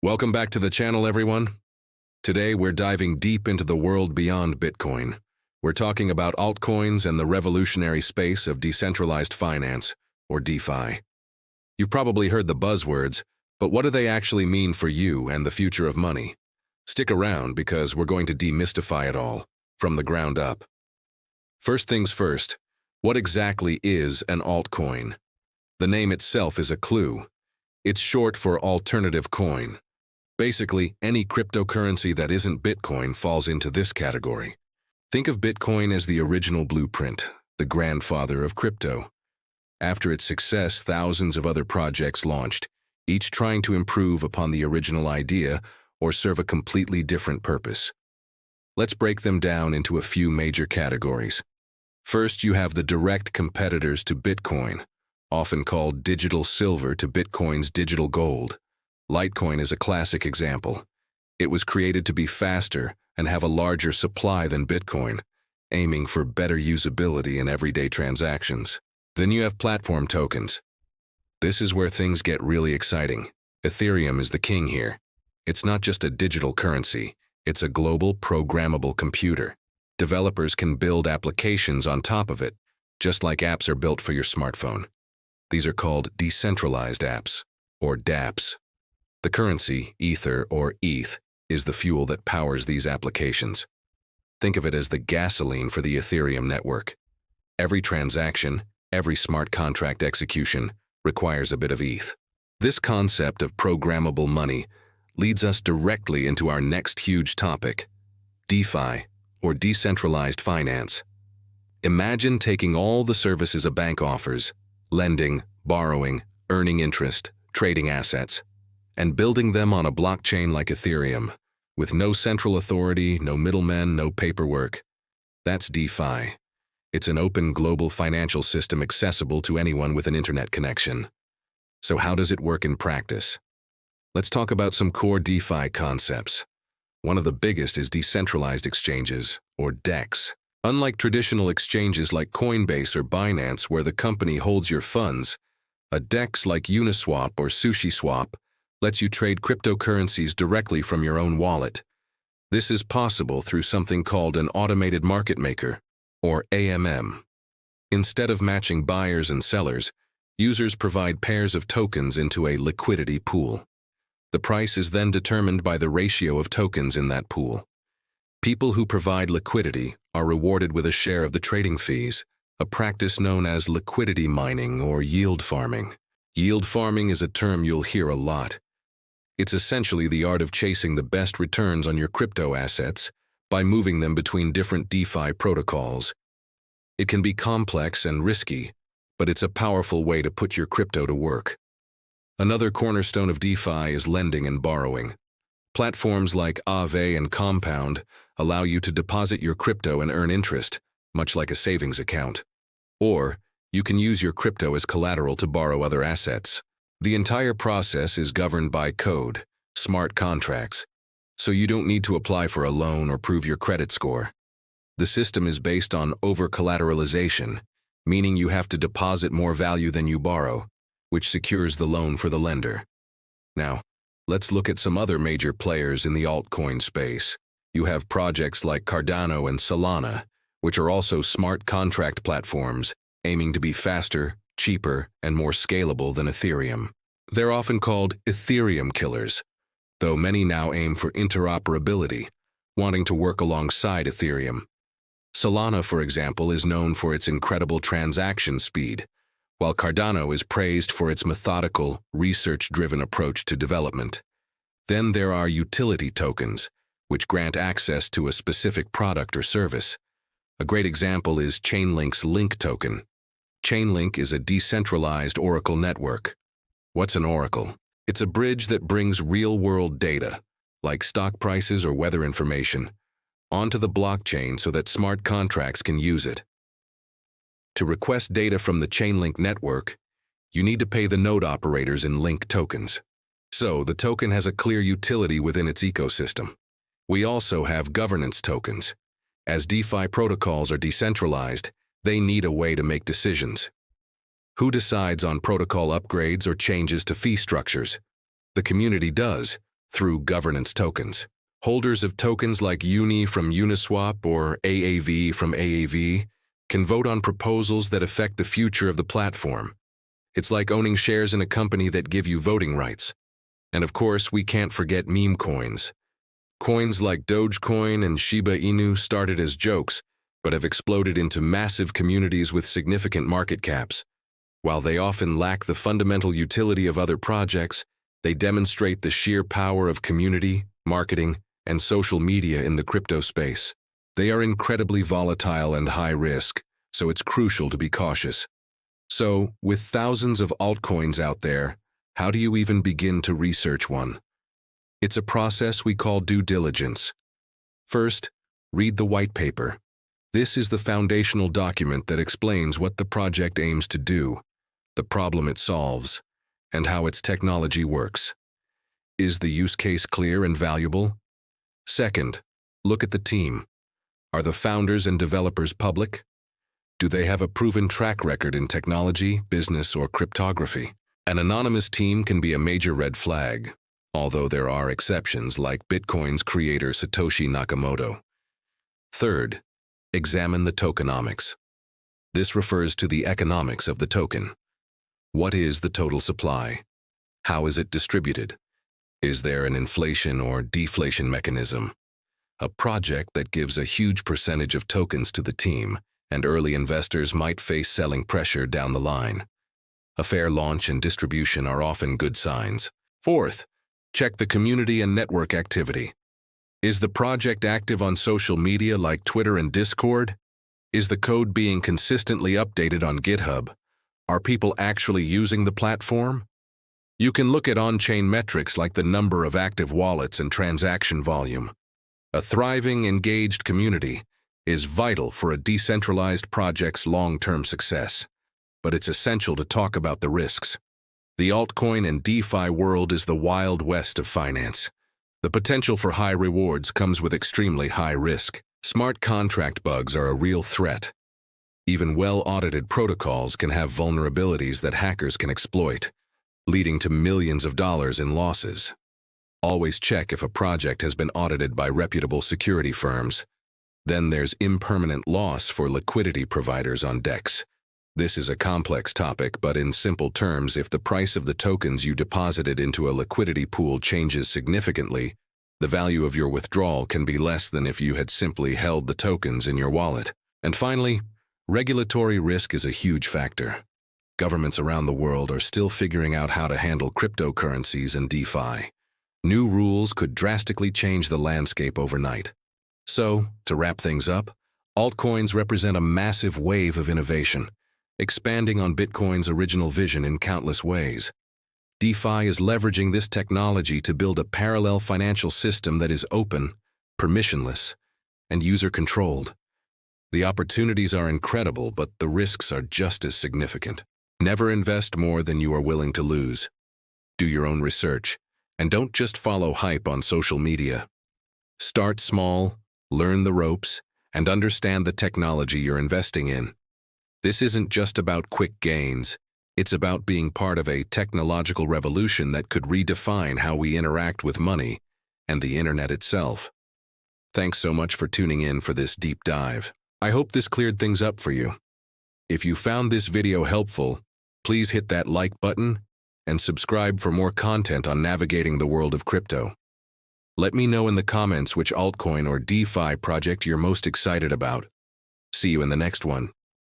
Welcome back to the channel, everyone. Today, we're diving deep into the world beyond Bitcoin. We're talking about altcoins and the revolutionary space of decentralized finance, or DeFi. You've probably heard the buzzwords, but what do they actually mean for you and the future of money? Stick around because we're going to demystify it all, from the ground up. First things first, what exactly is an altcoin? The name itself is a clue. It's short for alternative coin. Basically, any cryptocurrency that isn't Bitcoin falls into this category. Think of Bitcoin as the original blueprint, the grandfather of crypto. After its success, thousands of other projects launched, each trying to improve upon the original idea or serve a completely different purpose. Let's break them down into a few major categories. First, you have the direct competitors to Bitcoin, often called digital silver to Bitcoin's digital gold. Litecoin is a classic example. It was created to be faster and have a larger supply than Bitcoin, aiming for better usability in everyday transactions. Then you have platform tokens. This is where things get really exciting. Ethereum is the king here. It's not just a digital currency, it's a global programmable computer. Developers can build applications on top of it, just like apps are built for your smartphone. These are called decentralized apps, or dApps. The currency, Ether or ETH, is the fuel that powers these applications. Think of it as the gasoline for the Ethereum network. Every transaction, every smart contract execution requires a bit of ETH. This concept of programmable money leads us directly into our next huge topic, DeFi, or decentralized finance. Imagine taking all the services a bank offers, lending, borrowing, earning interest, trading assets, and building them on a blockchain like Ethereum, with no central authority, no middlemen, no paperwork. That's DeFi. It's an open global financial system accessible to anyone with an internet connection. So how does it work in practice? Let's talk about some core DeFi concepts. One of the biggest is decentralized exchanges, or DEX. Unlike traditional exchanges like Coinbase or Binance where the company holds your funds, a DEX like Uniswap or SushiSwap lets you trade cryptocurrencies directly from your own wallet. This is possible through something called an automated market maker, or AMM. Instead of matching buyers and sellers, users provide pairs of tokens into a liquidity pool. The price is then determined by the ratio of tokens in that pool. People who provide liquidity are rewarded with a share of the trading fees, a practice known as liquidity mining or yield farming. Yield farming is a term you'll hear a lot. It's essentially the art of chasing the best returns on your crypto assets by moving them between different DeFi protocols. It can be complex and risky, but it's a powerful way to put your crypto to work. Another cornerstone of DeFi is lending and borrowing. Platforms like Aave and Compound allow you to deposit your crypto and earn interest, much like a savings account. Or, you can use your crypto as collateral to borrow other assets. The entire process is governed by code, smart contracts, so you don't need to apply for a loan or prove your credit score. The system is based on over-collateralization, meaning you have to deposit more value than you borrow, which secures the loan for the lender. Now, let's look at some other major players in the altcoin space. You have projects like Cardano and Solana, which are also smart contract platforms aiming to be faster, cheaper, and more scalable than Ethereum. They're often called Ethereum killers, though many now aim for interoperability, wanting to work alongside Ethereum. Solana, for example, is known for its incredible transaction speed, while Cardano is praised for its methodical, research-driven approach to development. Then there are utility tokens, which grant access to a specific product or service. A great example is Chainlink's Link token. Chainlink is a decentralized Oracle network. What's an Oracle? It's a bridge that brings real-world data, like stock prices or weather information, onto the blockchain so that smart contracts can use it. To request data from the Chainlink network, you need to pay the node operators in Link tokens. So, the token has a clear utility within its ecosystem. We also have governance tokens. As DeFi protocols are decentralized, they need a way to make decisions. Who decides on protocol upgrades or changes to fee structures? The community does, through governance tokens. Holders of tokens like Uni from Uniswap or Aave from Aave can vote on proposals that affect the future of the platform. It's like owning shares in a company that give you voting rights. And of course, we can't forget meme coins. Coins like Dogecoin and Shiba Inu started as jokes, but have exploded into massive communities with significant market caps. While they often lack the fundamental utility of other projects, they demonstrate the sheer power of community, marketing, and social media in the crypto space. They are incredibly volatile and high risk, so it's crucial to be cautious. So, with thousands of altcoins out there, how do you even begin to research one? It's a process we call due diligence. First, read the white paper. This is the foundational document that explains what the project aims to do, the problem it solves, and how its technology works. Is the use case clear and valuable? Second, look at the team. Are the founders and developers public? Do they have a proven track record in technology, business, or cryptography? An anonymous team can be a major red flag, although there are exceptions like Bitcoin's creator Satoshi Nakamoto. Third, examine the tokenomics. This refers to the economics of the token. What is the total supply? How is it distributed? Is there an inflation or deflation mechanism? A project that gives a huge percentage of tokens to the team, and early investors might face selling pressure down the line. A fair launch and distribution are often good signs. Fourth, check the community and network activity. Is the project active on social media like Twitter and Discord? Is the code being consistently updated on GitHub? Are people actually using the platform? You can look at on-chain metrics like the number of active wallets and transaction volume. A thriving, engaged community is vital for a decentralized project's long-term success. But it's essential to talk about the risks. The altcoin and DeFi world is the wild west of finance. The potential for high rewards comes with extremely high risk. Smart contract bugs are a real threat. Even well-audited protocols can have vulnerabilities that hackers can exploit, leading to millions of dollars in losses. Always check if a project has been audited by reputable security firms. Then there's impermanent loss for liquidity providers on DEX. This is a complex topic, but in simple terms, if the price of the tokens you deposited into a liquidity pool changes significantly, the value of your withdrawal can be less than if you had simply held the tokens in your wallet. And finally, regulatory risk is a huge factor. Governments around the world are still figuring out how to handle cryptocurrencies and DeFi. New rules could drastically change the landscape overnight. So, to wrap things up, altcoins represent a massive wave of innovation, expanding on Bitcoin's original vision in countless ways. DeFi is leveraging this technology to build a parallel financial system that is open, permissionless, and user-controlled. The opportunities are incredible, but the risks are just as significant. Never invest more than you are willing to lose. Do your own research, and don't just follow hype on social media. Start small, learn the ropes, and understand the technology you're investing in. This isn't just about quick gains. It's about being part of a technological revolution that could redefine how we interact with money and the internet itself. Thanks so much for tuning in for this deep dive. I hope this cleared things up for you. If you found this video helpful, please hit that like button and subscribe for more content on navigating the world of crypto. Let me know in the comments which altcoin or DeFi project you're most excited about. See you in the next one.